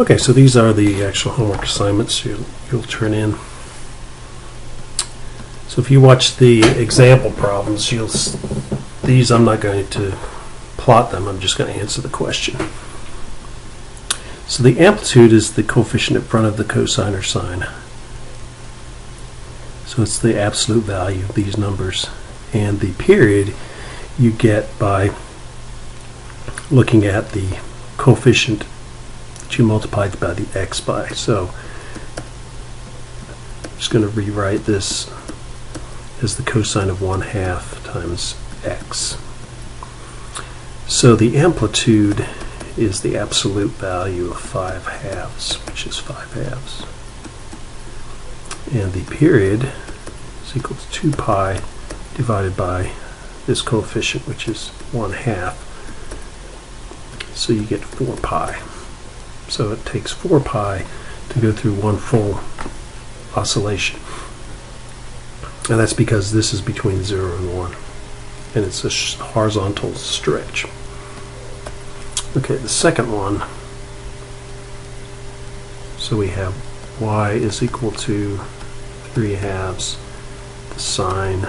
Okay, so these are the actual homework assignments you'll turn in. So if you watch the example problems, these I'm not going to plot them, I'm just going to answer the question. So the amplitude is the coefficient in front of the cosine or sine. So it's the absolute value of these numbers. And the period you get by looking at the coefficient that you multiplied by the x by. So I'm just going to rewrite this as the cosine of 1/2 times x. So the amplitude is the absolute value of 5/2, which is 5/2. And the period is equal to 2 pi divided by this coefficient, which is 1/2. So you get 4 pi. So it takes 4 pi to go through one full oscillation. And that's because this is between 0 and 1. And it's a horizontal stretch. Okay, the second one. So we have y is equal to 3/2 the sine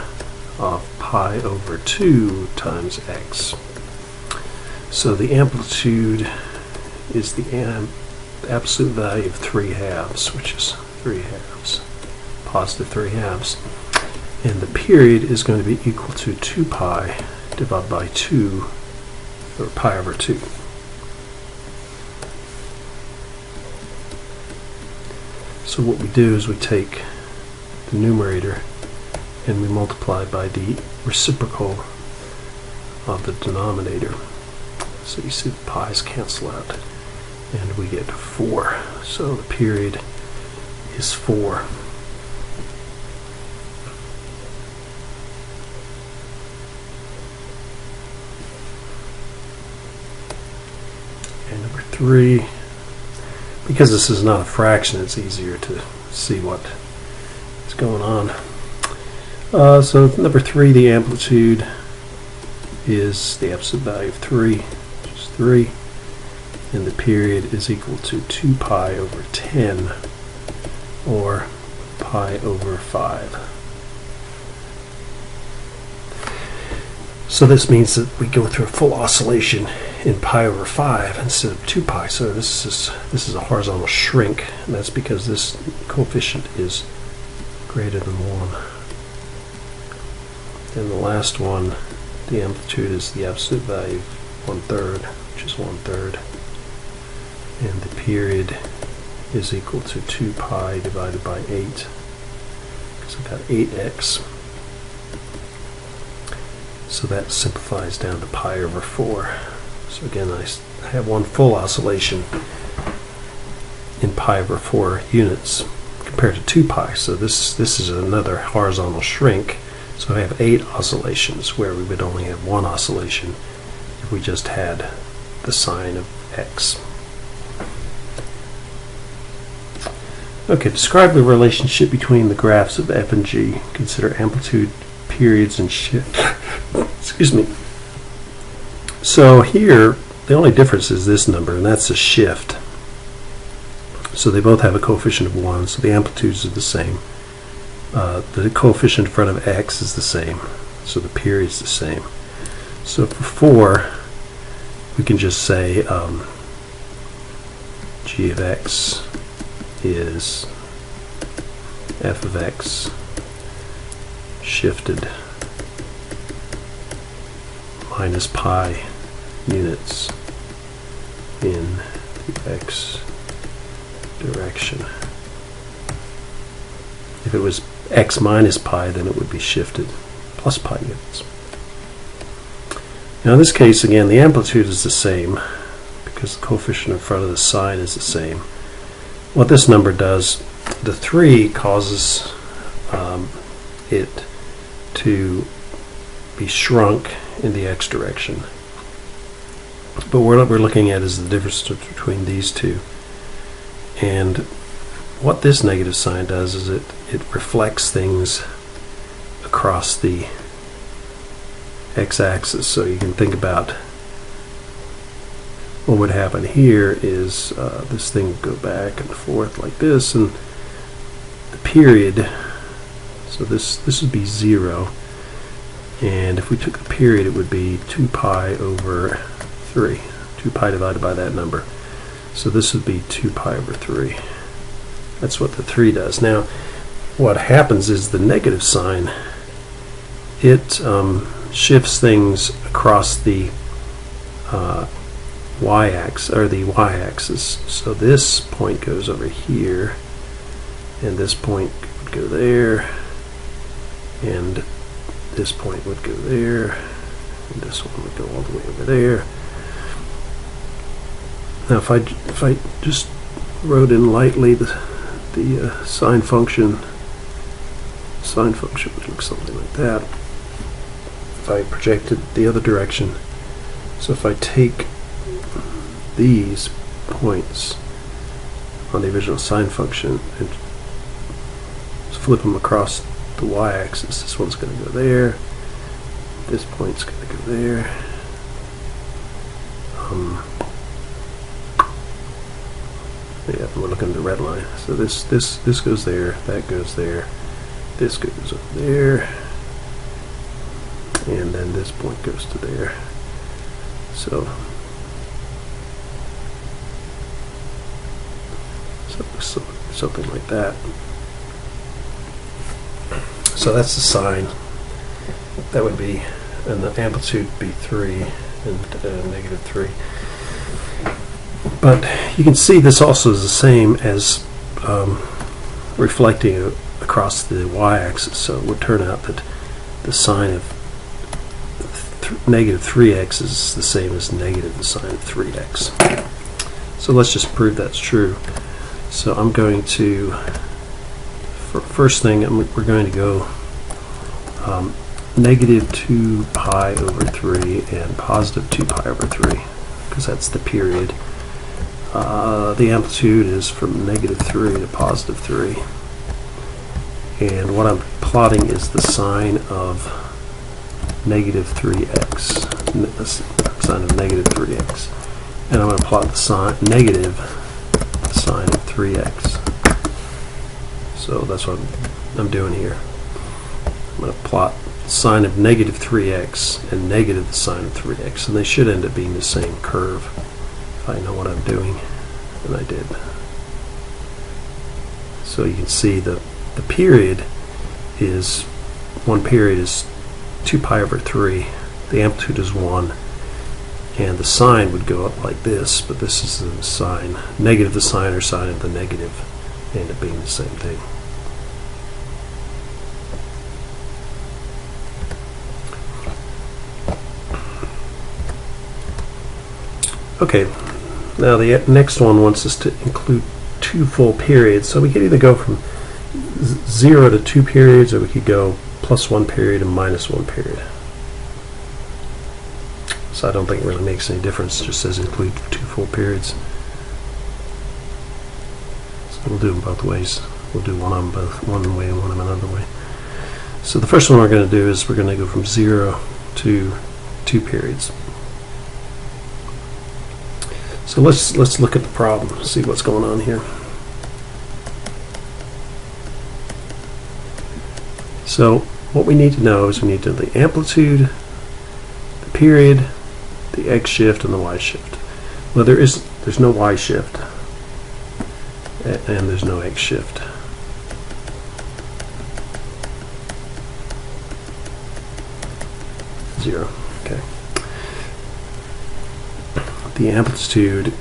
of pi over 2 times x. So the amplitude is the absolute value of 3/2, which is 3/2, positive 3/2. And the period is going to be equal to 2 pi divided by 2, or pi over 2. So what we do is we take the numerator and we multiply by the reciprocal of the denominator. So you see the pi's cancel out and we get 4. So the period is 4. And number 3, because this is not a fraction, it's easier to see what is going on. So number 3, the amplitude is the absolute value of 3, which is 3, and the period is equal to 2 pi over 10, or pi over 5. So this means that we go through a full oscillation in pi over 5 instead of 2 pi. So this is a horizontal shrink, and that's because this coefficient is greater than 1. And the last one, the amplitude is the absolute value of 1/3, which is 1/3. And the period is equal to 2 pi divided by 8. So I've got 8x. So that simplifies down to pi over 4. So again, I have one full oscillation in pi over 4 units compared to 2 pi. So this is another horizontal shrink. So I have 8 oscillations where we would only have one oscillation if we just had the sine of x. Okay, describe the relationship between the graphs of f and g. Consider amplitude, periods, and shift. Excuse me. So here, the only difference is this number, and that's a shift. So they both have a coefficient of 1, so the amplitudes are the same. The coefficient in front of x is the same, so the period is the same. So for 4, we can just say g of x is f of x shifted minus pi units in the x direction. If it was x minus pi, then it would be shifted plus pi units. Now in this case, again, the amplitude is the same because the coefficient in front of the sine is the same. What this number does, the 3 causes it to be shrunk in the x direction. But what we're looking at is the difference between these two. And what this negative sign does is it reflects things across the x-axis. So you can think about what would happen here is this thing would go back and forth like this, and the period, so this would be 0, and if we took the period it would be 2 pi over 3, 2 pi divided by that number. So this would be 2 pi over 3. That's what the 3 does. Now what happens is the negative sign, it shifts things across the y-axis, or the y-axis. So this point goes over here, and this point would go there, and this point would go there, and this one would go all the way over there. Now if I just wrote in lightly the sine function would look something like that. If I projected the other direction, so if I take these points on the original sine function and flip them across the y-axis, this one's going to go there, this point's going to go there. Yeah, we're looking at the red line. So this goes there, that goes there, this goes over there, and then this point goes to there. So something like that. So that's the sine. That would be, and the amplitude would be 3 and negative 3. But you can see this also is the same as reflecting across the y-axis. So it would turn out that the sine of negative 3x is the same as negative the sine of 3x. So let's just prove that's true. So I'm going to, first thing, we're going to go negative 2 pi over 3 and positive 2 pi over 3, because that's the period. The amplitude is from negative 3 to positive 3. And what I'm plotting is the sine of negative 3x, the sine of negative 3x. And I'm going to plot the sine, negative sine of 3x. So that's what I'm doing here. I'm going to plot sine of negative 3x and negative the sine of 3x, and they should end up being the same curve if I know what I'm doing, and I did. So you can see the period is, one period is 2 pi over 3, the amplitude is 1, and the sine would go up like this, but this is the sine, negative the sine or sine of the negative, end up being the same thing. Okay, now the next one wants us to include 2 full periods, so we could either go from 0 to 2 periods, or we could go plus 1 period and minus 1 period. So I don't think it really makes any difference, it just says include 2 full periods. So we'll do them both ways. We'll do one of them both, one way and one of them another way. So the first one we're going to do is we're going to go from 0 to 2 periods. So let's look at the problem, see what's going on here. So what we need to know is we need to know the amplitude, the period, the x shift, and the y shift. Well, there's no y shift, and there's no x shift. Zero. Okay. The amplitude,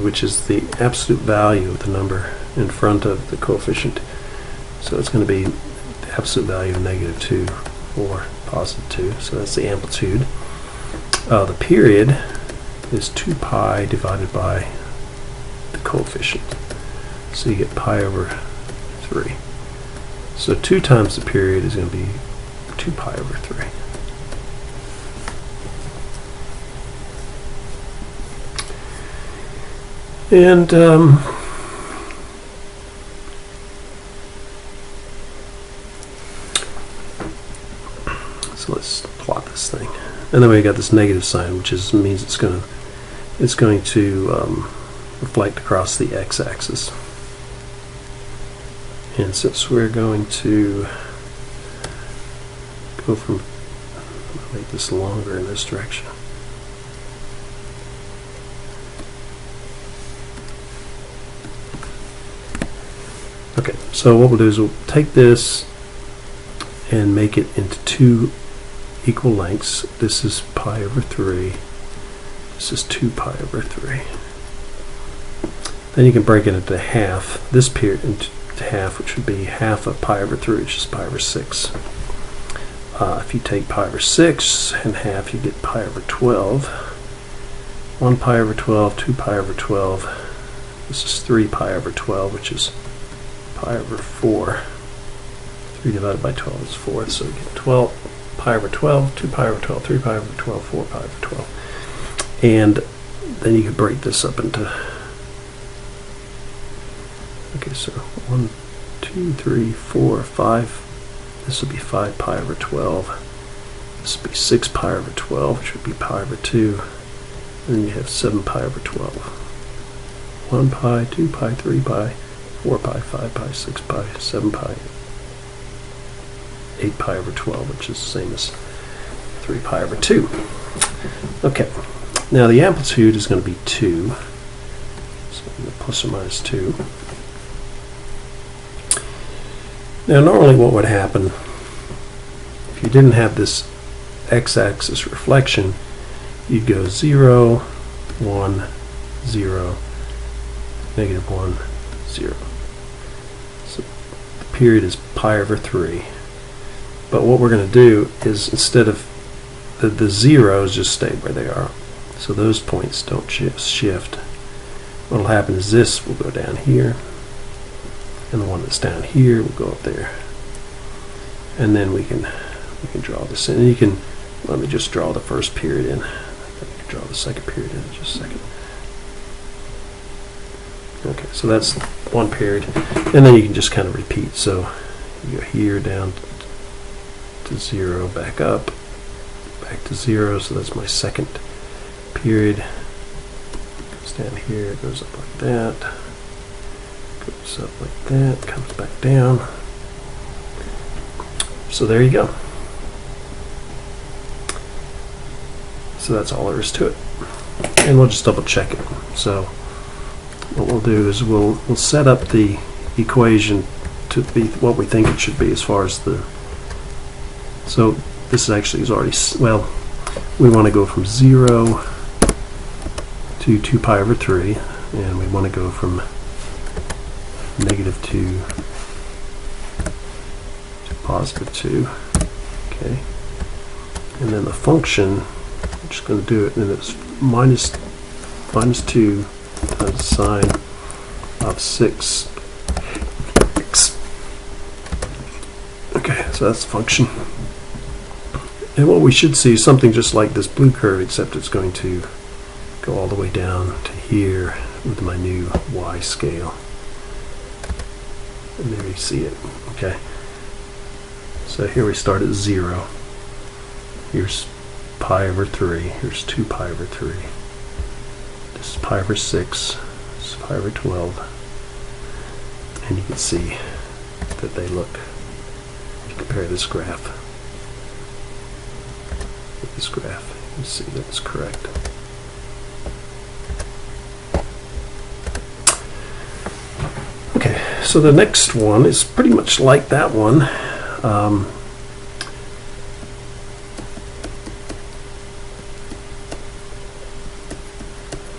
which is the absolute value of the number in front of the coefficient. So it's going to be the absolute value of negative 2 or positive 2. So that's the amplitude. The period is 2 pi divided by the coefficient. So you get pi over 3. So 2 times the period is going to be 2 pi over 3. And so let's plot this thing, and then we got this negative sign, which means it's going to is going to reflect across the x-axis. And since we're going to go from, I'll make this longer in this direction. Okay, so what we'll do is we'll take this and make it into two equal lengths. This is pi over 3. This is 2 pi over 3. Then you can break it into half, this period into half, which would be half of pi over 3, which is pi over 6. If you take pi over 6 in half, you get pi over 12. 1 pi over 12, 2 pi over 12. This is 3 pi over 12, which is pi over 4. 3 divided by 12 is 4, so you get 12 pi over 12, 2 pi over 12, 3 pi over 12, 4 pi over 12. And then you could break this up into, okay, so 1, 2, 3, 4, 5. This would be 5 pi over 12. This would be 6 pi over 12, which would be pi over 2. And then you have 7 pi over 12. 1 pi, 2 pi, 3 pi, 4 pi, 5 pi, 6 pi, 7 pi, 8 pi over 12, which is the same as 3 pi over 2. Okay, now the amplitude is going to be 2, so plus or minus 2. Now normally what would happen if you didn't have this x-axis reflection, you'd go 0, 1, 0, negative 1, 0. So the period is pi over 3. But what we're going to do is, instead of the zeros, just stay where they are. So those points don't shift. What will happen is this will go down here, and the one that's down here will go up there. And then we can draw this in. And you can, let me just draw the first period in. I can draw the second period in just a second. Okay, so that's one period. And then you can just kind of repeat. So you go here, down to 0, back up, back to 0. So that's my second period. Goes down here, goes up like that, goes up like that, comes back down. So there you go. So that's all there is to it. And we'll just double check it. So what we'll do is we'll set up the equation to be what we think it should be as far as the, so this actually is already, well, we want to go from 0 to 2 pi over 3, and we want to go from negative 2 to positive 2. Okay, and then the function, I'm just going to do it, and it's minus 2 times sine of 6. Okay, so that's the function. And what we should see is something just like this blue curve, except it's going to go all the way down to here with my new y scale. And there you see it. Okay. So here we start at 0. Here's pi over 3. Here's 2 pi over 3. This is pi over 6. This is pi over 12. And you can see that they look, if you compare this graph with this graph, you see that it's correct. Okay, so the next one is pretty much like that one.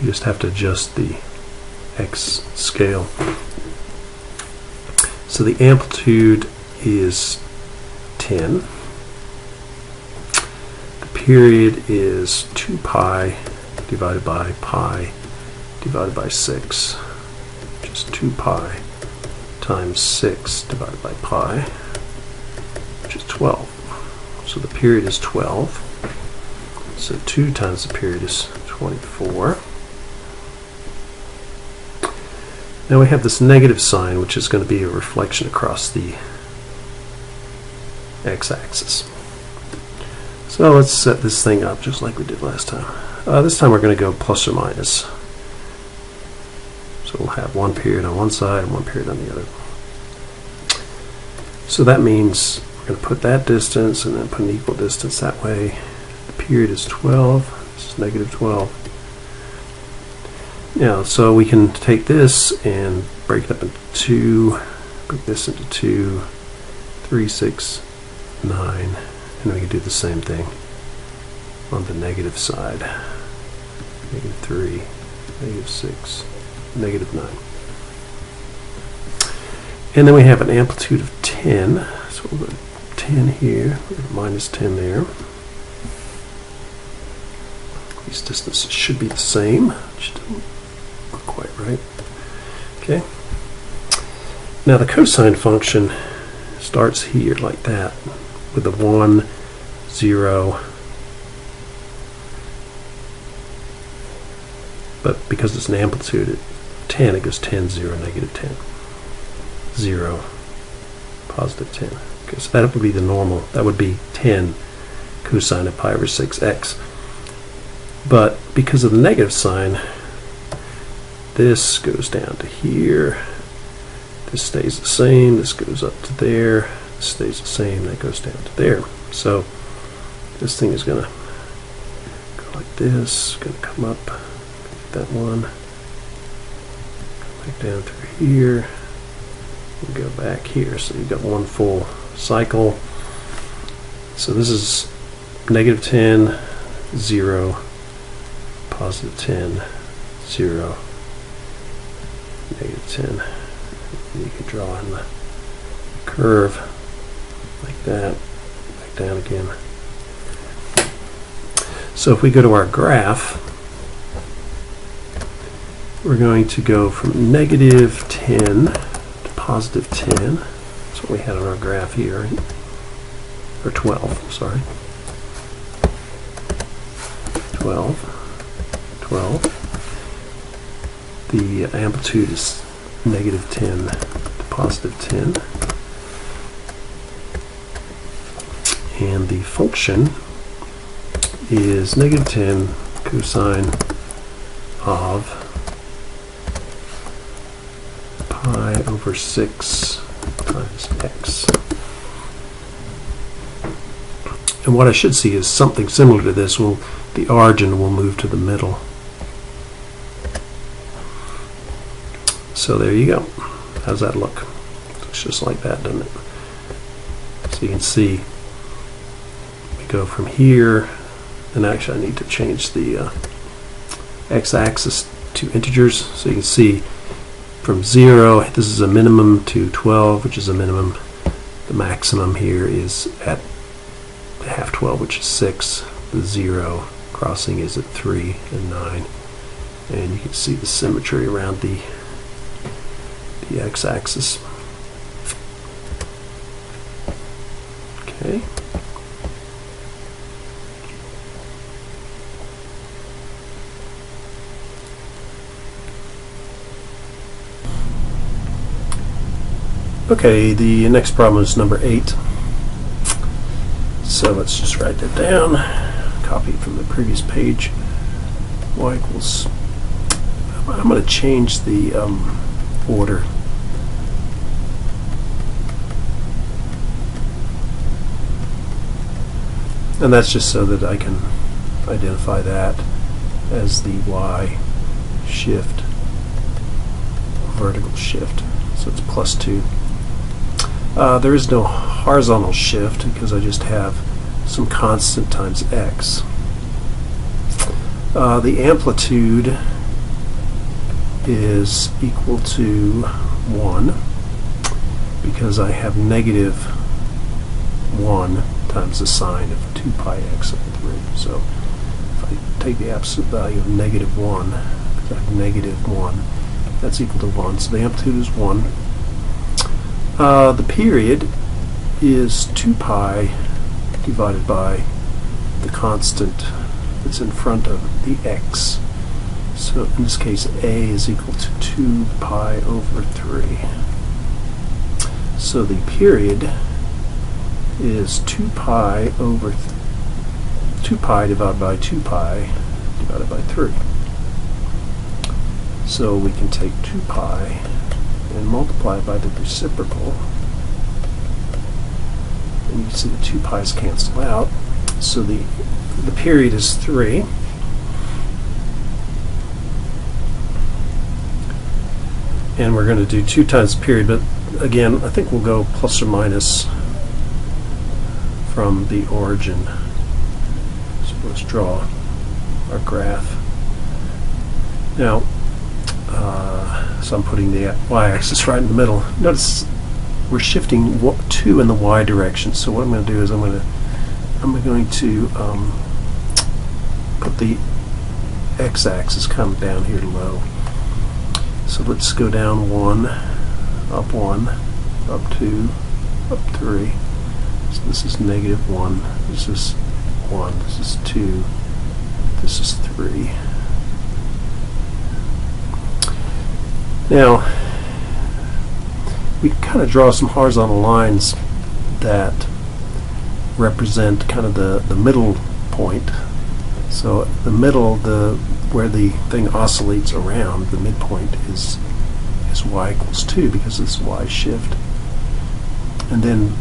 You just have to adjust the x scale. So the amplitude is 10. The period is 2 pi divided by 6, which is 2 pi times 6 divided by pi, which is 12. So the period is 12. So 2 times the period is 24. Now we have this negative sign, which is going to be a reflection across the x-axis. So let's set this thing up just like we did last time. This time we're going to go plus or minus. So we'll have one period on one side and one period on the other. So that means we're going to put that distance and then put an equal distance that way. The period is 12. This is negative 12. Now, so we can take this and break it up into 2, break this into 2, 3, 6, 9, and we can do the same thing on the negative side. Negative 3, negative 6, negative 9. And then we have an amplitude of 10, so we'll go 10 here, minus 10 there. These distances should be the same, which doesn't look quite right. Okay. Now the cosine function starts here like that, with a 1, 0, but because it's an amplitude at 10, it goes 10, 0, negative 10, 0, positive 10. Okay, so that would be the normal. That would be 10 cosine of pi over 6x. But because of the negative sign, this goes down to here. This stays the same. This goes up to there. This stays the same. That goes down to there. So this thing is going to go like this. Going to come up. That one. Come back down through here. And go back here. So you've got one full cycle. So this is negative 10, 0, positive 10, 0, negative 10. And you can draw in the curve like that, back down again. So if we go to our graph, we're going to go from negative 10 to positive 10. That's what we had on our graph here, right? Or 12, sorry. 12, 12. The amplitude is negative 10 to positive 10. And the function is negative 10 cosine of pi over 6 times x. And what I should see is something similar to this. The origin will move to the middle. So there you go. How's that look? Looks just like that, doesn't it? So you can see we go from here, and actually I need to change the x-axis to integers. So you can see from 0, this is a minimum, to 12, which is a minimum. The maximum here is at half 12, which is 6. The 0 crossing is at 3 and 9. And you can see the symmetry around the x-axis. Okay. Okay, the next problem is number 8. So let's just write that down. Copy it from the previous page. Y equals. I'm going to change the order. And that's just so that I can identify that as the Y shift, vertical shift. So it's plus 2. There is no horizontal shift because I just have some constant times x. The amplitude is equal to 1 because I have negative 1 times the sine of 2 pi x over 3. So if I take the absolute value of negative 1, because I have negative 1, that's equal to 1. So the amplitude is 1. The period is 2 pi divided by the constant that's in front of the x. So in this case, a is equal to 2 pi over 3. So the period is 2 pi over 2 pi divided by 2 pi divided by 3. So we can take 2 pi and multiply it by the reciprocal. And you can see the 2 pi's cancel out. So the period is 3. And we're going to do 2 times the period, but again, I think we'll go plus or minus from the origin. So let's draw our graph. Now, so I'm putting the y-axis right in the middle. Notice we're shifting 2 in the y direction. So what I'm going to do is I'm going to put the x-axis kind of down here low. So let's go down 1, up 2, up 3. So this is -1, this is 1, this is 2, this is 3. Now, we kind of draw some horizontal lines that represent kind of the middle point. So the middle, where the thing oscillates around, the midpoint is y equals 2 because of this y shift. And then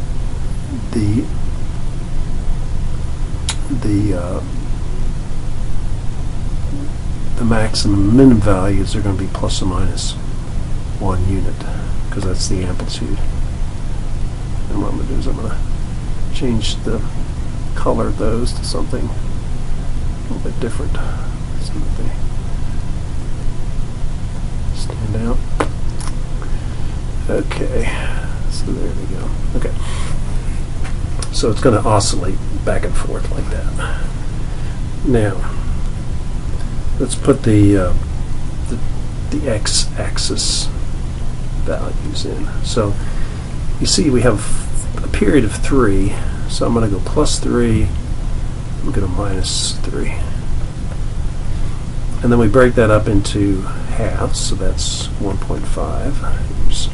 the maximum and minimum values are going to be plus or minus 1 unit because that's the amplitude. And what I'm going to do is I'm going to change the color of those to something a little bit different so that they stand out. Okay, so there we go. Okay, so it's going to oscillate back and forth like that. Now, let's put the x-axis values in. So you see we have a period of 3, so I'm going to go plus 3, I'm going to minus 3. And then we break that up into halves, so that's 1.5. Here's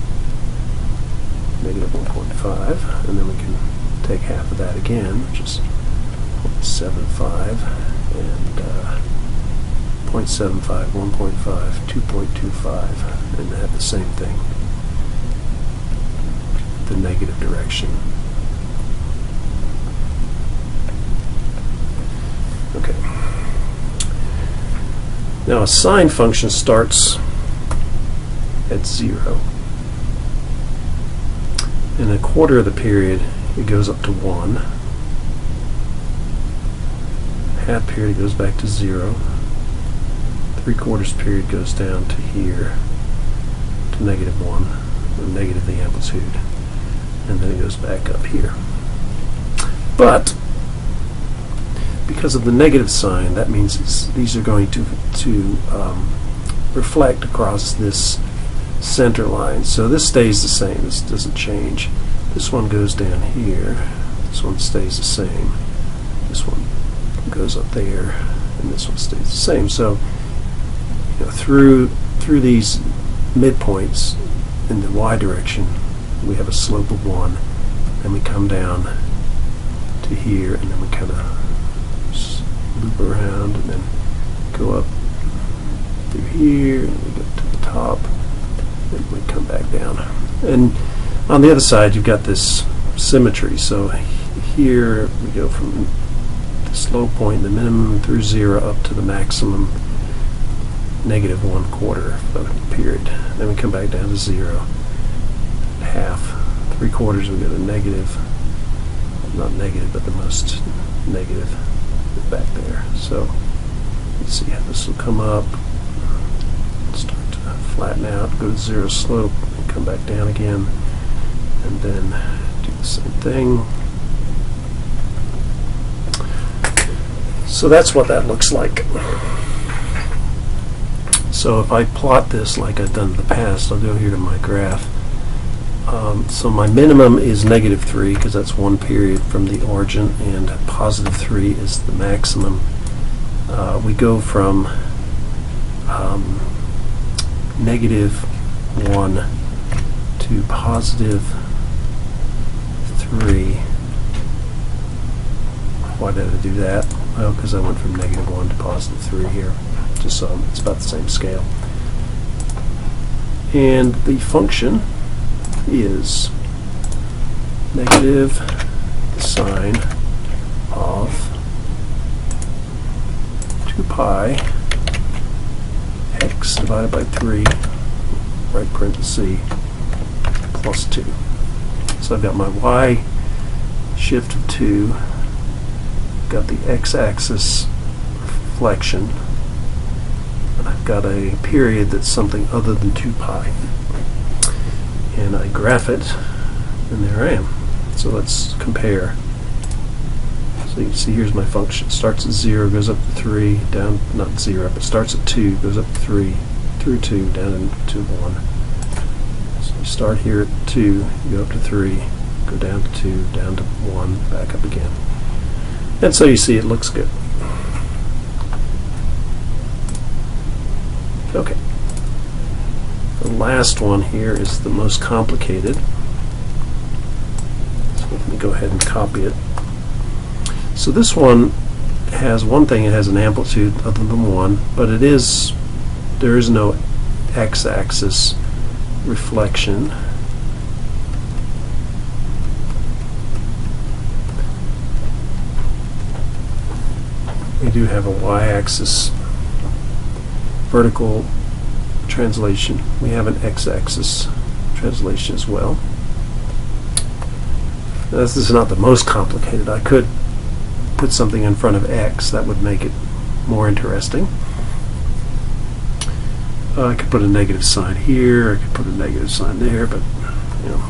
-1.5, and then we can take half of that again, which is 0.75, and 0.75, 1.5, 2.25, and have the same thing, the negative direction. Okay. Now a sine function starts at 0. In a quarter of the period, it goes up to 1. Half period goes back to 0. 3/4 period goes down to here, to -1, or negative the amplitude, and then it goes back up here. But because of the negative sign, that means these are going to reflect across this center line. So this stays the same. This doesn't change. This one goes down here. This one stays the same. This one goes up there, and this one stays the same. So through these midpoints in the y direction, we have a slope of 1, and we come down to here, and then we kind of loop around and then go up through here, and we go to the top, and we come back down. And on the other side, you've got this symmetry. So here we go from this low point, the minimum, through 0 up to the maximum, -1/4 of the period. Then we come back down to 0, half, 3/4 we go to negative, not negative, but the most negative back there. So let's see how this will come up, start to flatten out, go to 0 slope, and come back down again, and then do the same thing. So that's what that looks like. So if I plot this like I've done in the past, I'll go here to my graph. So my minimum is -3 because that's 1 period from the origin, and +3 is the maximum. We go from -1 to +3. Why did I do that? Well, because I went from -1 to +3 here, just so it's about the same scale. And the function is negative sine of 2 pi x divided by 3, right parenthesis, plus 2. So I've got my y shift of 2, got the x-axis reflection, and I've got a period that's something other than 2 pi. And I graph it, and there I am. So let's compare. So you can see here's my function. It starts at 0, goes up to 3, down, not 0, but starts at 2, goes up to 3, through 2, down to 1. So you start here at 2, you go up to 3, go down to 2, down to 1, back up again. And so you see it looks good. Okay. The last one here is the most complicated. So let me go ahead and copy it. So this one has one thing, it has an amplitude other than 1, but there is no x-axis reflection. We do have a y-axis vertical translation. We have an x-axis translation as well. Now, this is not the most complicated. I could put something in front of x, that would make it more interesting. I could put a negative sign here, I could put a negative sign there, but you know,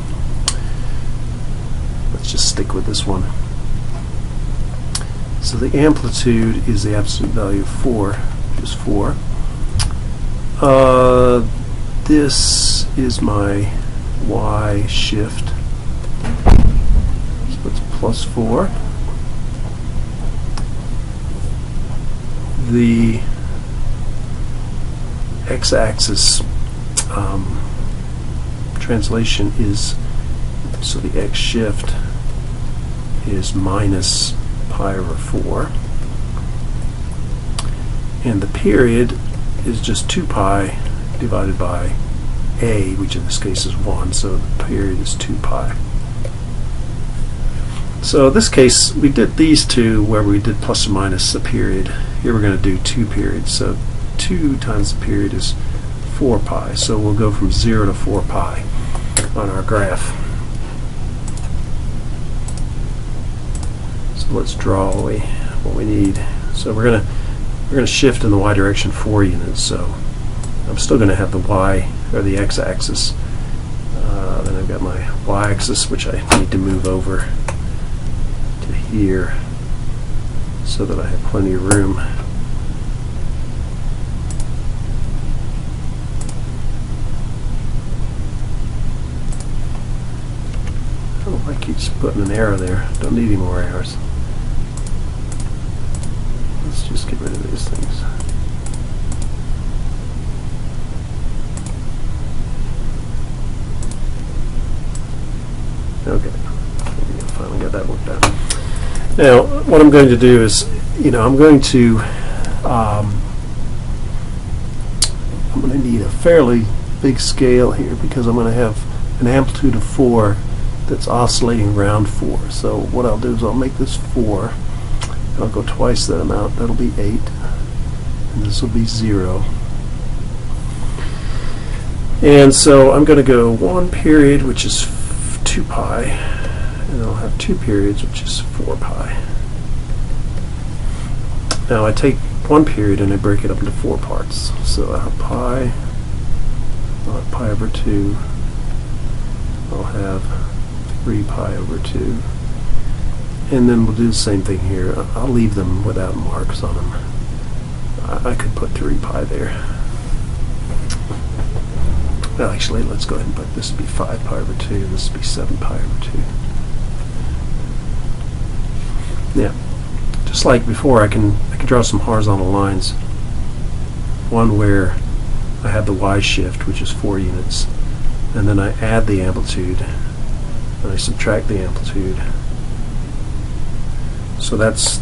let's just stick with this one. So the amplitude is the absolute value of 4, which is 4. This is my y shift, so it's plus 4. The x-axis translation is, so the x shift is minus pi over 4, and the period is just 2 pi divided by a, which in this case is 1, so the period is 2 pi. So in this case we did these two where we did plus or minus the period. Here we're going to do 2 periods, so 2 times the period is 4 pi, so we'll go from 0 to 4 pi on our graph. So let's draw what we need. So we're gonna shift in the y direction 4 units. So I'm still going to have the y or the x-axis. Then I've got my y-axis, which I need to move over to here so that I have plenty of room. I don't like you just putting an arrow there. Don't need any more arrows. Let's just get rid of these things. Okay, I finally got that worked out. Now, what I'm going to do is, I'm going to need a fairly big scale here because I'm going to have an amplitude of 4 that's oscillating around 4. So what I'll do is I'll make this 4. And I'll go twice that amount. That'll be 8. And this will be 0. And so I'm going to go 1 period, which is 2 pi, and I'll have 2 periods, which is 4 pi. Now I take 1 period and I break it up into 4 parts. So I'll have pi, I'll have pi over 2, I'll have 3 pi over 2, and then we'll do the same thing here. I'll leave them without marks on them. I could put 3 pi there. Well, actually, let's go ahead and put this would be 5 pi over 2, this would be 7 pi over 2. Yeah, just like before, I can draw some horizontal lines. One where I have the y shift, which is 4 units, and then I add the amplitude, and I subtract the amplitude. So that's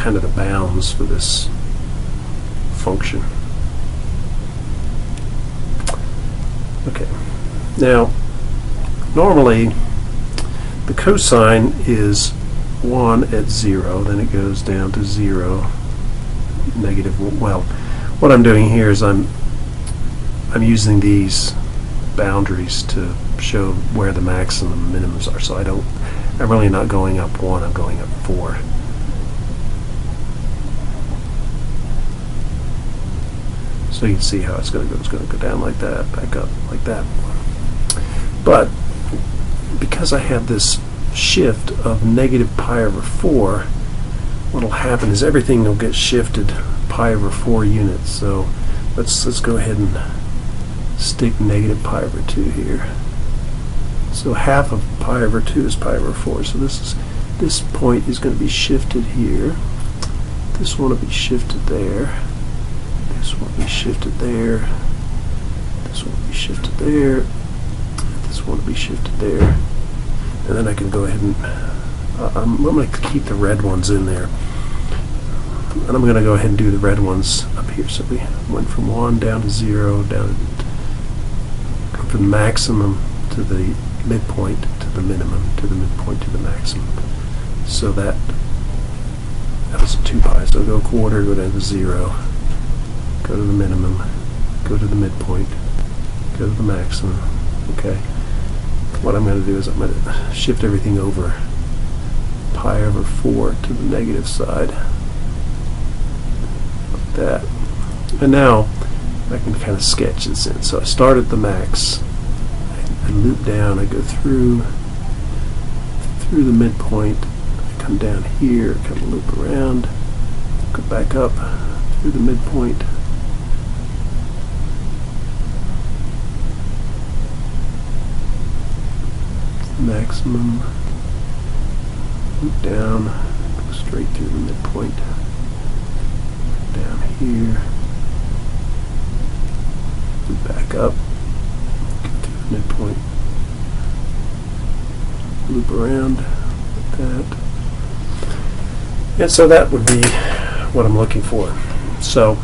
kind of the bounds for this function. Okay, now normally the cosine is 1 at 0, then it goes down to 0, negative. Well, what I'm doing here is I'm using these boundaries to show where the maximum and minimums are. So I'm really not going up 1, I'm going up 4. So you can see how it's going to go. It's going to go down like that, back up like that. But because I have this shift of negative pi over 4, what will happen is everything will get shifted pi over 4 units. So let's go ahead and stick negative pi over 2 here. So half of pi over 2 is pi over 4. So this point is going to be shifted here. This one will be shifted there. This one will be shifted there. This one will be shifted there. This one will be shifted there. And then I can go ahead and I'm going to keep the red ones in there. And I'm going to go ahead and do the red ones up here. So we went from 1 down to 0, down from the maximum to the midpoint to the minimum, to the midpoint to the maximum. So that was 2 pi. So go quarter, go down to 0, go to the minimum, go to the midpoint, go to the maximum. Okay. What I'm going to do is I'm going to shift everything over pi over 4 to the negative side, like that. And now I can kind of sketch this in. So I start at the max, I loop down, I go through the midpoint, I come down here, kind of loop around, go back up through the midpoint, maximum, loop down, go straight through the midpoint, down here, loop back up, get through the midpoint, loop around like that. And so that would be what I'm looking for. So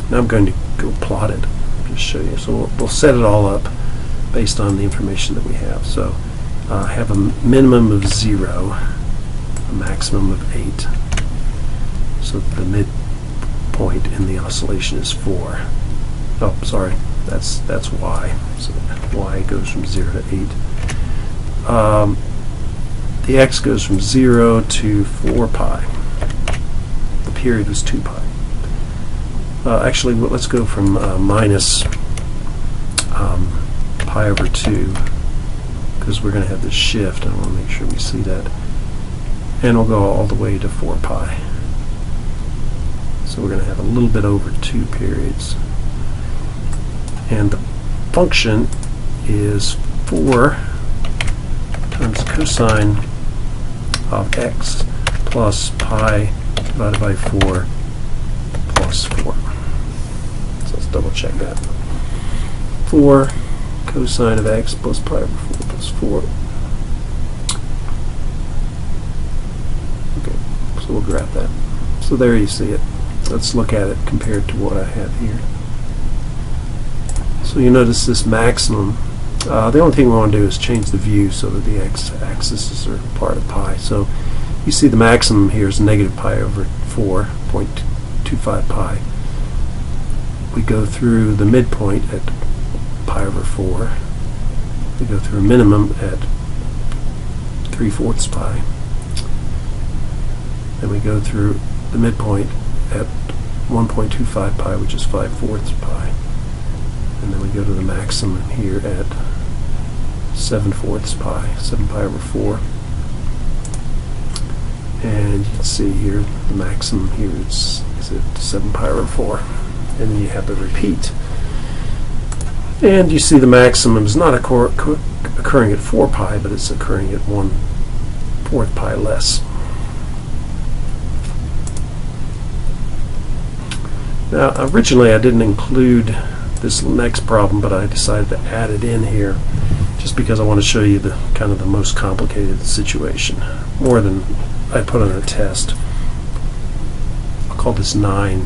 now I'm going to go plot it, just show you. So we'll set it all up based on the information that we have. So I have a minimum of 0, a maximum of 8. So the midpoint in the oscillation is 4. Oh, sorry, that's y. So y goes from 0 to 8. The x goes from 0 to 4 pi. The period was 2 pi. Actually, let's go from minus pi over 2, because we're going to have this shift. I want to make sure we see that. And we'll go all the way to 4 pi. So we're going to have a little bit over 2 periods. And the function is 4 times cosine of x plus pi divided by 4 plus 4. So let's double check that. 4 cosine of x plus pi over 4 plus 4. Okay, so we'll graph that. So there you see it. Let's look at it compared to what I have here. So you notice this maximum. The only thing we want to do is change the view so that the x-axis are part of pi. So you see the maximum here is negative pi over 4.25 pi. We go through the midpoint at pi over 4. We go through a minimum at 3/4 pi. Then we go through the midpoint at 1.25 pi, which is 5/4 pi. And then we go to the maximum here at 7/4 pi, 7 pi over 4. And you can see here the maximum here is at 7 pi over 4. And then you have the repeat. And you see the maximum is not occurring at 4 pi, but it's occurring at 1/4 pi less. Now, originally I didn't include this next problem, but I decided to add it in here just because I want to show you the kind of the most complicated situation, more than I put on a test. call this 9a.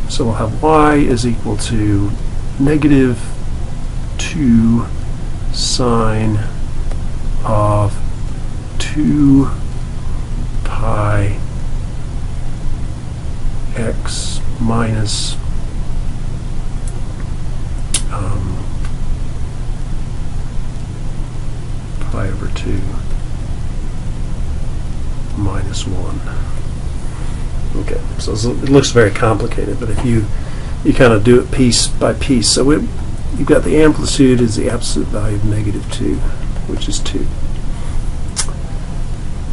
So we'll have y is equal to negative 2 sine of 2 pi x minus pi over 2 minus 1. Okay, so it looks very complicated, but if you kind of do it piece by piece. So you've got the amplitude is the absolute value of negative 2, which is 2.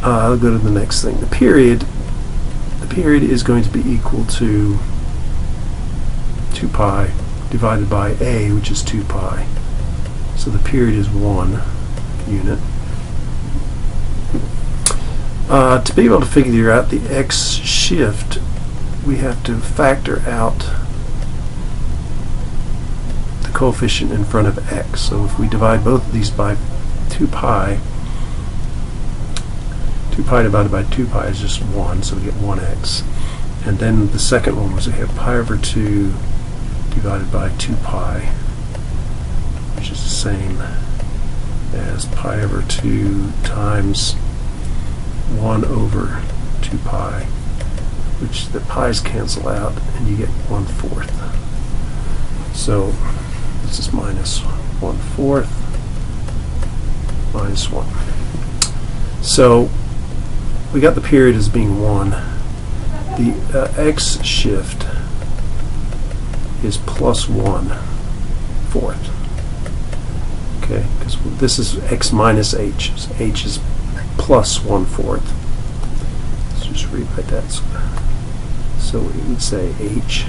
I'll go to the next thing. The period is going to be equal to 2 pi divided by a, which is 2 pi. So the period is 1 unit. To be able to figure out the x shift, we have to factor out the coefficient in front of x. So if we divide both of these by 2 pi, 2 pi divided by 2 pi is just 1, so we get 1x. And then the second one was we have pi over 2 divided by 2 pi, which is the same as pi over 2 times 1 over 2 pi, which the pi's cancel out, and you get 1/4. So this is minus 1/4 minus 1. So we got the period as being 1. The x shift is plus 1/4. Okay, because this is x minus h. So h is plus 1/4. Let's just rewrite that. So we would say h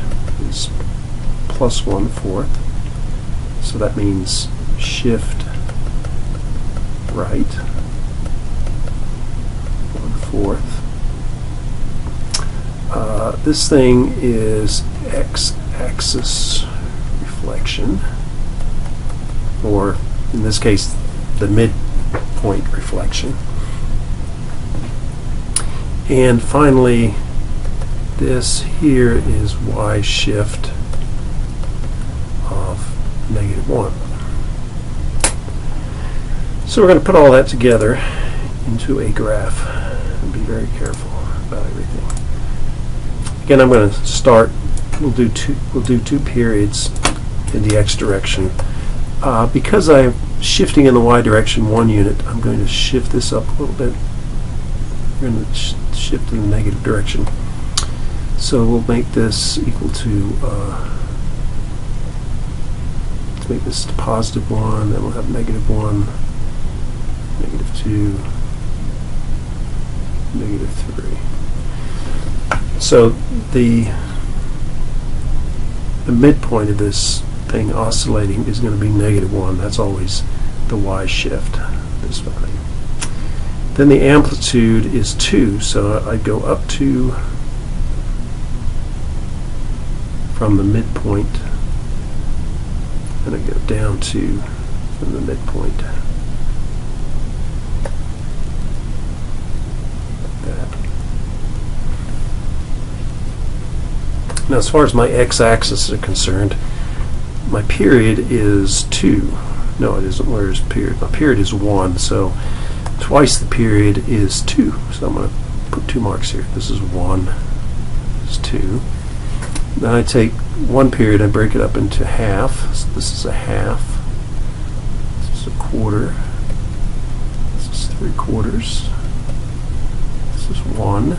is plus 1/4. So that means shift right 1/4. This thing is x-axis reflection, or in this case the midpoint reflection. And finally, this here is y shift of -1. So we're going to put all that together into a graph and be very careful about everything. Again, I'm going to start. We'll do two periods in the x direction. Because I'm shifting in the y direction 1 unit, I'm going to shift this up a little bit. We're going to shift in the negative direction. So we'll make this equal to, let's make this to +1, then we'll have -1, -2, -3. So the midpoint of this thing oscillating is going to be -1. That's always the y shift, this value. Then the amplitude is 2, so I go up to from the midpoint, and I go down to from the midpoint. That. Now, as far as my x-axis are concerned, my period is 2. No, it isn't. Where is period? My period is 1, so twice the period is 2. So I'm going to put 2 marks here. This is 1, this is 2. Then I take one period, I break it up into half. So this is a half, this is a quarter, this is 3/4, this is 1.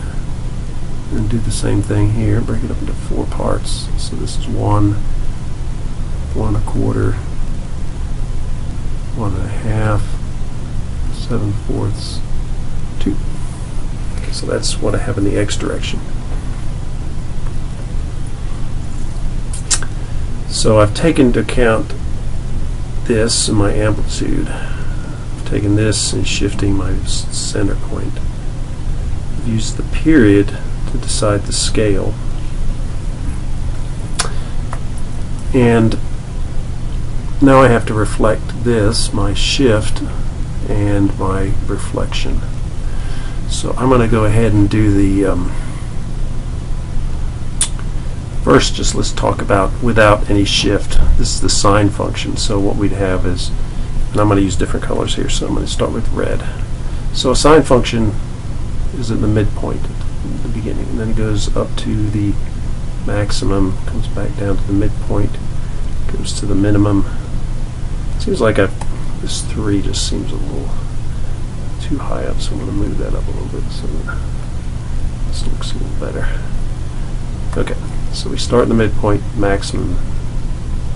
And do the same thing here, break it up into 4 parts. So this is 1, 1/4, 1 1/2, 7/4, 2. Okay, so that's what I have in the x direction. So I've taken into account this and my amplitude. I've taken this and shifting my center point. I've used the period to decide the scale. And now I have to reflect this, my shift, and my reflection. So I'm going to go ahead and do the first, just let's talk about without any shift. This is the sine function. So what we'd have is, and I'm going to use different colors here, so I'm going to start with red. So a sine function is at the midpoint at the beginning, and then it goes up to the maximum, comes back down to the midpoint, goes to the minimum. Seems like this 3 just seems a little too high up, so I'm going to move that up a little bit so that this looks a little better. Okay, so we start in the midpoint, maximum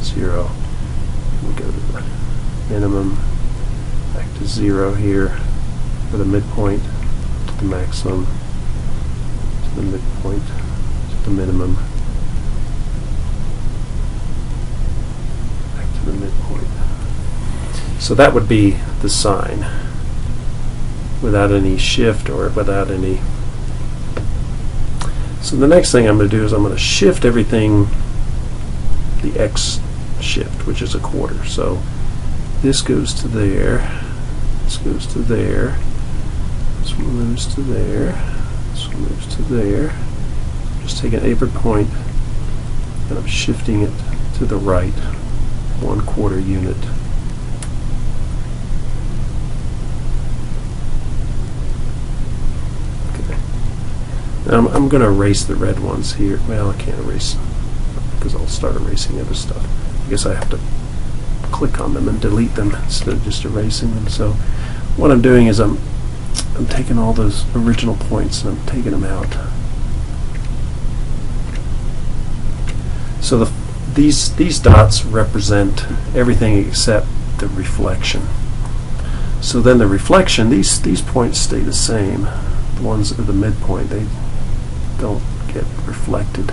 0. We go to the minimum, back to 0 here for the midpoint, to the maximum, to the midpoint, to the minimum, back to the midpoint. So that would be the sine without any shift or without any. So the next thing I'm going to do is I'm going to shift everything, the x shift, which is a quarter. So this goes to there, this goes to there, this one moves to there, this one moves to there. Just take an anchor point and I'm shifting it to the right 1/4 unit. I'm going to erase the red ones here. Well, I can't erase them because I'll start erasing other stuff. I guess I have to click on them and delete them instead of just erasing them. So what I'm doing is I'm taking all those original points and I'm taking them out. So these dots represent everything except the reflection. So then the reflection, these points stay the same. The ones at the midpoint, they don't get reflected,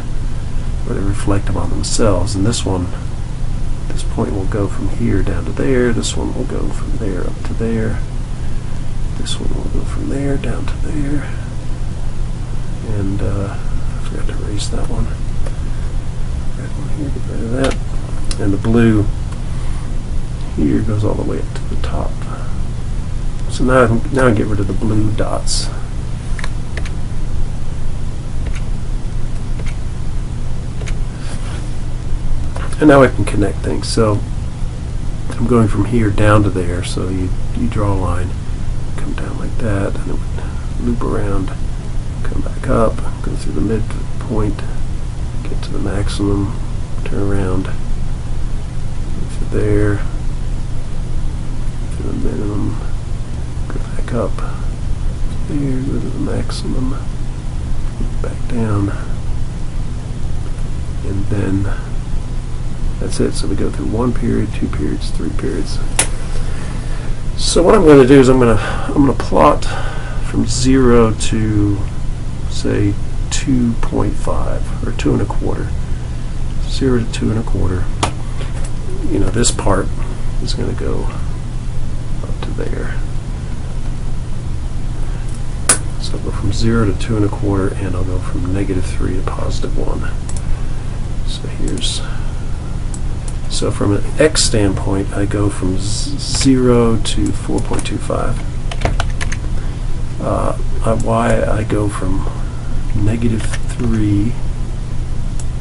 or they reflect them on themselves. And this one, this point will go from here down to there, this one will go from there up to there, this one will go from there down to there, and I forgot to erase that one. Red one here, get rid of that. And the blue here goes all the way up to the top. So now I get rid of the blue dots. And now I can connect things. So I'm going from here down to there. So you draw a line, come down like that, and it would loop around, come back up, go through the midpoint, get to the maximum, turn around, go through there, to the minimum, go back up, there, go to the maximum, back down, and then that's it. So we go through 1 period, 2 periods, 3 periods. So what I'm going to do is I'm going to plot from 0 to say 2.5 or 2 1/4. 0 to 2 1/4. You know, this part is going to go up to there. So I'll go from 0 to 2 1/4, and I'll go from -3 to +1. So here's. So from an x standpoint, I go from 0 to 4.25. Y, I go from -3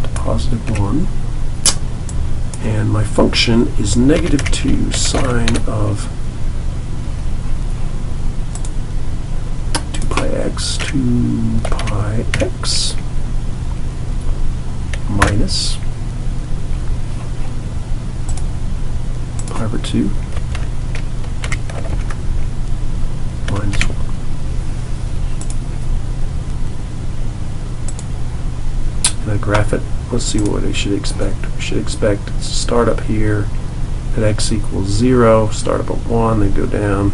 to +1. And my function is -2 sine of 2 pi x minus pi over 2 minus 1. And I graph it. Let's see what I should expect. We should expect to start up here at x equals 0, start up at 1, then go down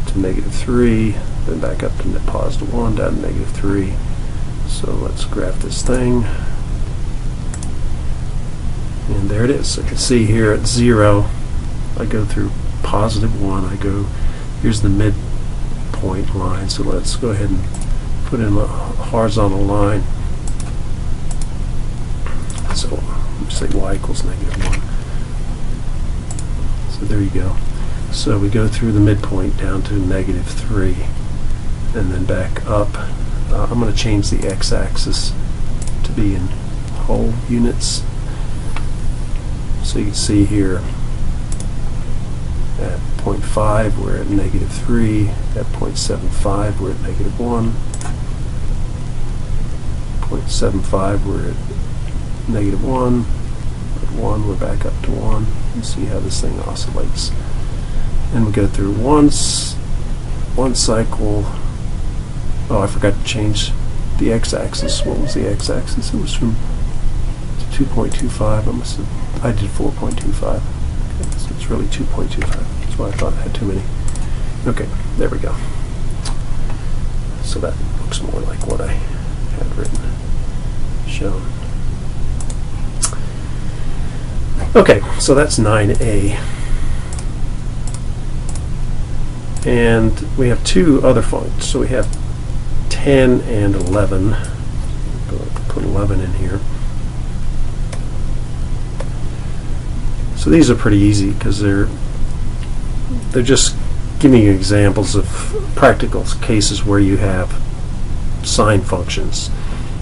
to -3, then back up to +1, down to -3. So let's graph this thing. And there it is. So you can see here at 0, I go through +1. I go, here's the midpoint line. So let's go ahead and put in a horizontal line. So let's say y equals -1. So there you go. So we go through the midpoint down to -3. and then back up. I'm going to change the x-axis to be in whole units. So you can see here at 0.5 we're at -3, at 0.75 we're at -1, 0.75 we're at -1, at 1 we're back up to 1. You see how this thing oscillates. And we go through one cycle. Oh, I forgot to change the x-axis. What was the x-axis? It was from 2.25. I did 4.25. Okay, so it's really 2.25. That's why I thought I had too many. Okay, there we go. So that looks more like what I had written, shown. Okay, so that's 9a. And we have two other functions. So we have 10 and 11. Put 11 in here. So these are pretty easy because they're just giving you examples of practical cases where you have sine functions.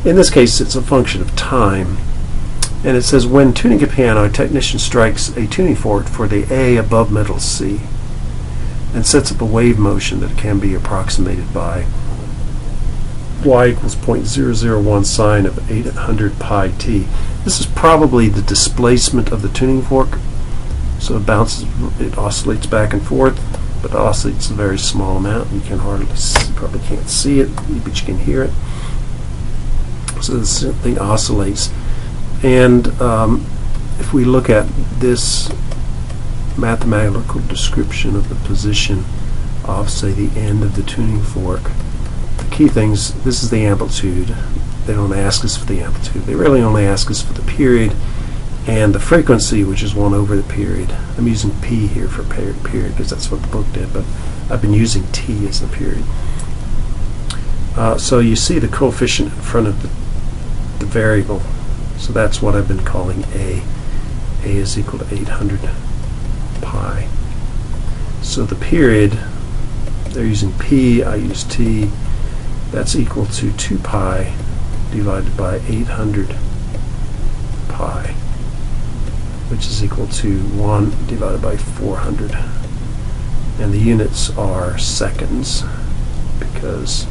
In this case, it's a function of time. And it says, when tuning a piano, a technician strikes a tuning fork for the A above middle C and sets up a wave motion that can be approximated by y equals 0.001 sine of 800 pi t. This is probably the displacement of the tuning fork. So it bounces, it oscillates back and forth, but it oscillates a very small amount. You can hardly see, you probably can't see it, but you can hear it. So this thing oscillates. And if we look at this mathematical description of the position of, say, the end of the tuning fork, the key things, this is the amplitude. They don't ask us for the amplitude. They really only ask us for the period and the frequency, which is 1 over the period. I'm using p here for period because that's what the book did, but I've been using t as the period. So you see the coefficient in front of the variable. So that's what I've been calling A. A is equal to 800 pi. So the period, they're using P, I use T, that's equal to 2 pi divided by 800 pi, which is equal to 1 divided by 400. And the units are seconds because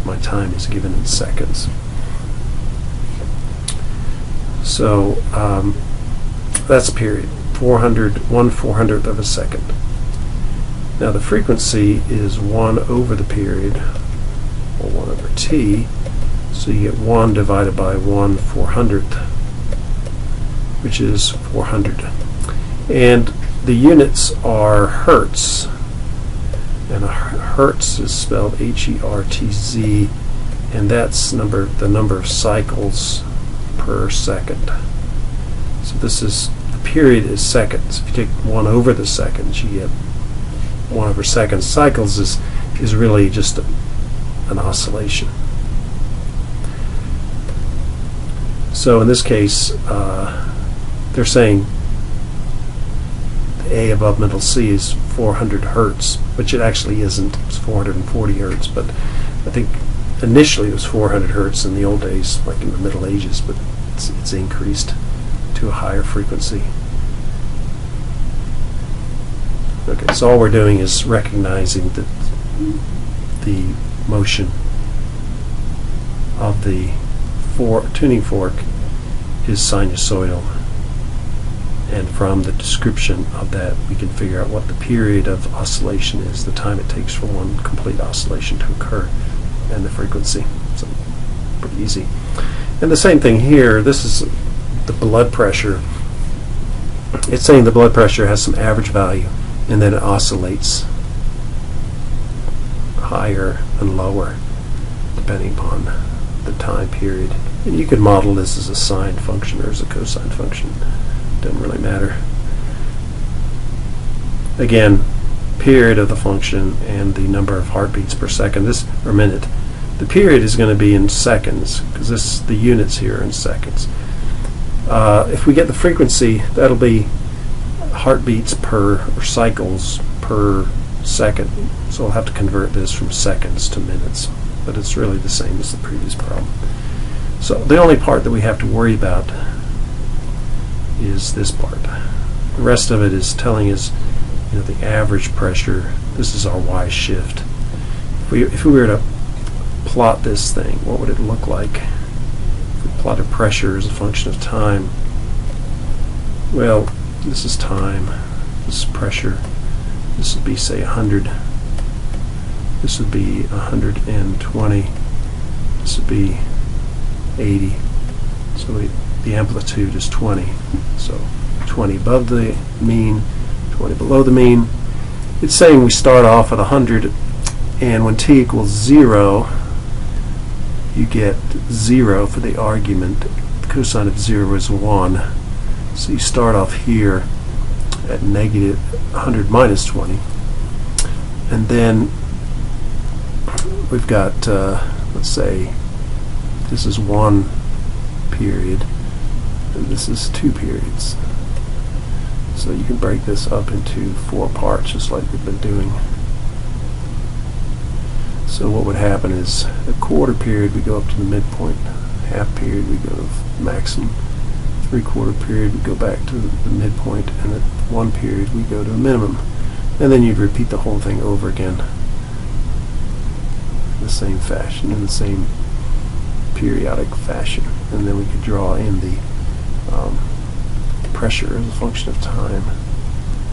my time is given in seconds. So that's a period, 1/400th of a second. Now the frequency is 1 over the period, or 1 over t, so you get 1 divided by 1/400th, which is 400. And the units are hertz, and a hertz is spelled H-E-R-T-Z, and that's the number of cycles per second. So this is, the period is seconds. If you take 1 over the seconds, you get 1 over seconds. Cycles is really just an oscillation. So in this case, they're saying A above middle C is 400 hertz, which it actually isn't. It's 440 hertz, but I think initially it was 400 hertz in the old days, like in the Middle Ages, but it's increased to a higher frequency. Okay, so all we're doing is recognizing that the motion of the tuning fork is sinusoidal, and from the description of that we can figure out what the period of oscillation is, the time it takes for one complete oscillation to occur, and the frequency. So pretty easy. And the same thing here, this is the blood pressure. It's saying the blood pressure has some average value and then it oscillates higher and lower depending upon the time period. And you could model this as a sine function or as a cosine function. Doesn't really matter. Again, period of the function and the number of heartbeats per second, or minute. The period is going to be in seconds because the units here are in seconds. If we get the frequency, that'll be heartbeats per, or cycles per second, so I'll have to convert this from seconds to minutes, but it's really the same as the previous problem. So the only part that we have to worry about is this part. The rest of it is telling us, you know, the average pressure. This is our Y shift. If we were to plot this thing, what would it look like? If we plotted pressure as a function of time, well, this is time, this is pressure, this would be, say, 100, this would be 120, this would be 80, so the amplitude is 20, so 20 above the mean, 20 below the mean. It's saying we start off at 100, and when t equals 0, you get 0 for the argument. The cosine of 0 is 1. So you start off here at negative 100 minus 20. And then we've got, let's say, this is 1 period, and this is 2 periods. So you can break this up into 4 parts, just like we've been doing. So what would happen is, a quarter period we go up to the midpoint, half period we go to maximum, 3/4 period we go back to the midpoint, and at 1 period we go to a minimum. And then you'd repeat the whole thing over again in the same fashion, in the same periodic fashion. And then we could draw in the pressure as a function of time,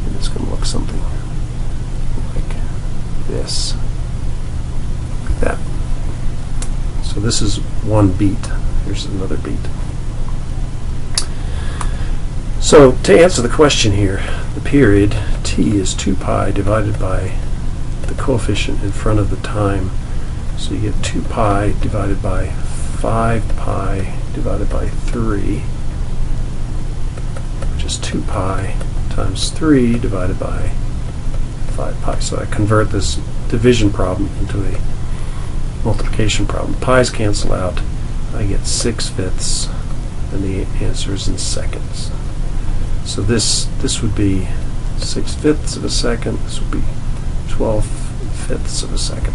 and it's going to look something like this. That. So this is 1 beat. Here's another beat. So to answer the question here, the period t is 2 pi divided by the coefficient in front of the time. So you get 2 pi divided by 5 pi divided by 3, which is 2 pi times 3 divided by 5 pi. So I convert this division problem into a multiplication problem. Pi's cancel out. I get 6/5, and the answer is in seconds. So this would be 6/5 of a second. This would be 12/5 of a second.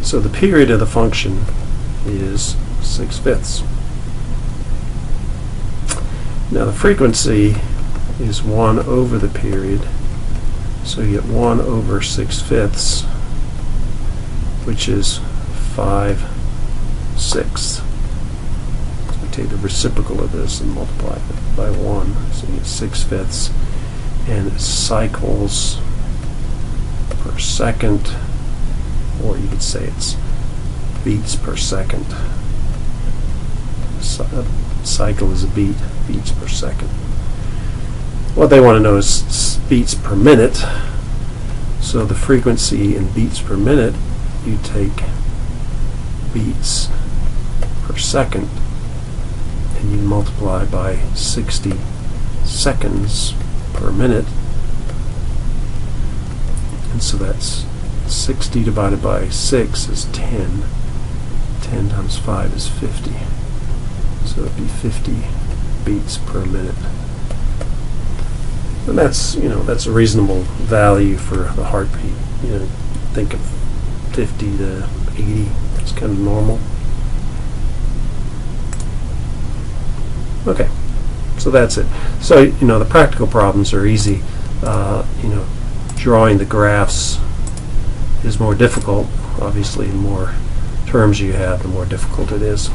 So the period of the function is 6/5. Now the frequency is 1 over the period. So you get 1 over 6/5, which is 5/6. So we take the reciprocal of this and multiply it by 1. So you get 6/5, and it cycles per second, or you could say it's beats per second. Cycle is a beat, beats per second. What they want to know is beats per minute. So the frequency in beats per minute, you take beats per second and you multiply by 60 seconds per minute, and so that's 60 divided by 6 is 10. 10 times 5 is 50. So it'd be 50 beats per minute. And that's, you know, that's a reasonable value for the heartbeat. You know, think of 50 to 80. It's kind of normal. Okay, so that's it. So, you know, the practical problems are easy. You know, drawing the graphs is more difficult. Obviously, the more terms you have, the more difficult it is.